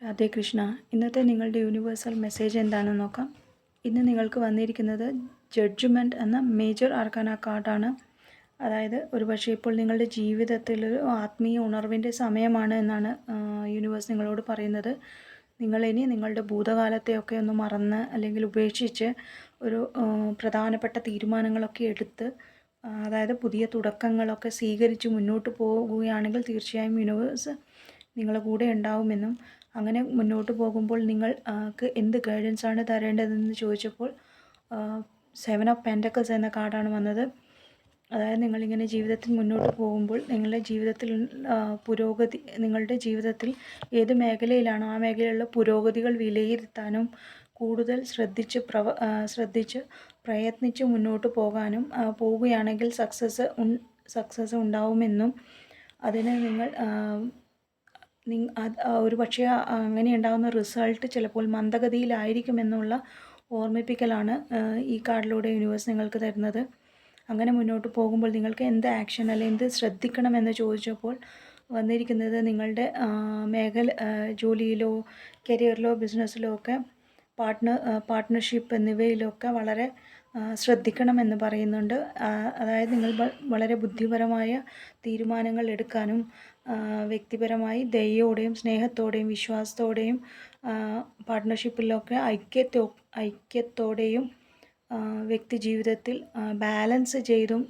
രാധേ കൃഷ്ണ. ഇന്നത്തെ നിങ്ങളുടെ universal message എന്താണെന്ന് നോക്കാം. ഇന്ന് നിങ്ങൾക്ക് വന്നിരിക്കുന്നത് ജഡ്ജ്മെൻറ്റ് എന്ന മേജർ ആർക്കാന കാർഡാണ്. അതായത് ഒരുപക്ഷെ ഇപ്പോൾ നിങ്ങളുടെ ജീവിതത്തിൽ ഒരു ആത്മീയ ഉണർവിൻ്റെ സമയമാണ് എന്നാണ് യൂണിവേഴ്സ് നിങ്ങളോട് പറയുന്നത്. നിങ്ങളിനി നിങ്ങളുടെ ഭൂതകാലത്തെയൊക്കെ ഒന്ന് മറന്ന് അല്ലെങ്കിൽ ഉപേക്ഷിച്ച് ഒരു പ്രധാനപ്പെട്ട തീരുമാനങ്ങളൊക്കെ എടുത്ത് അതായത് പുതിയ തുടക്കങ്ങളൊക്കെ സ്വീകരിച്ച് മുന്നോട്ട് പോകുകയാണെങ്കിൽ തീർച്ചയായും യൂണിവേഴ്സ് നിങ്ങളുടെ കൂടെ ഉണ്ടാവുമെന്നും അങ്ങനെ മുന്നോട്ട് പോകുമ്പോൾ നിങ്ങൾക്ക് എന്ത് ഗൈഡൻസാണ് തരേണ്ടതെന്ന് ചോദിച്ചപ്പോൾ 7 ഓഫ് പെൻറ്റക്കിൾസ് എന്ന കാർഡാണ് വന്നത്. അതായത് നിങ്ങളിങ്ങനെ ജീവിതത്തിൽ മുന്നോട്ട് പോകുമ്പോൾ നിങ്ങളുടെ ജീവിതത്തിൽ പുരോഗതി, നിങ്ങളുടെ ജീവിതത്തിൽ ഏത് മേഖലയിലാണോ ആ മേഖലയിലുള്ള പുരോഗതികൾ വിലയിരുത്താനും കൂടുതൽ ശ്രദ്ധിച്ച് പ്രയത്നിച്ച് മുന്നോട്ട് പോവുകയാണെങ്കിൽ സക്സസ് ഉണ്ടാവുമെന്നും അതിന് നിങ്ങൾ ഒരു പക്ഷേ അങ്ങനെ ഉണ്ടാകുന്ന റിസൾട്ട് ചിലപ്പോൾ മന്ദഗതിയിലായിരിക്കുമെന്നുള്ള ഓർമ്മിപ്പിക്കലാണ് ഈ കാർഡിലൂടെ യൂണിവേഴ്സ് നിങ്ങൾക്ക് തരുന്നത്. അങ്ങനെ മുന്നോട്ട് പോകുമ്പോൾ നിങ്ങൾക്ക് എന്ത് ആക്ഷൻ അല്ലെങ്കിൽ എന്ത് ശ്രദ്ധിക്കണമെന്ന് ചോദിച്ചപ്പോൾ വന്നിരിക്കുന്നത് നിങ്ങളുടെ ജോലിയിലോ കരിയറിലോ ബിസിനസ്സിലോ ഒക്കെ പാർട്ട്ണർഷിപ്പ് എന്നിവയിലൊക്കെ വളരെ ശ്രദ്ധിക്കണമെന്ന് പറയുന്നുണ്ട്. അതായത് നിങ്ങൾ വളരെ ബുദ്ധിപരമായ തീരുമാനങ്ങൾ എടുക്കാനും വ്യക്തിപരമായി ദയയോടെയും സ്നേഹത്തോടെയും വിശ്വാസത്തോടെയും പാർട്ട്ണർഷിപ്പിലൊക്കെ ഐക്യത്തോടെയും വ്യക്തി ജീവിതത്തിൽ ബാലൻസ് ചെയ്തും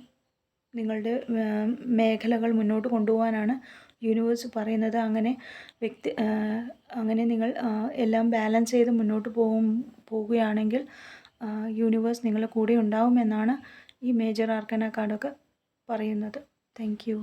നിങ്ങളുടെ മേഖലകൾ മുന്നോട്ട് കൊണ്ടുപോകാനാണ് യൂണിവേഴ്സ് പറയുന്നത്. അങ്ങനെ നിങ്ങൾ എല്ലാം ബാലൻസ് ചെയ്ത് മുന്നോട്ട് പോവുകയാണെങ്കിൽ യൂണിവേഴ്സ് നിങ്ങളുടെ കൂടെ ഉണ്ടാവുമെന്നാണ് ഈ മേജർ ആർക്കന കാർഡൊക്കെ പറയുന്നത്. Thank you.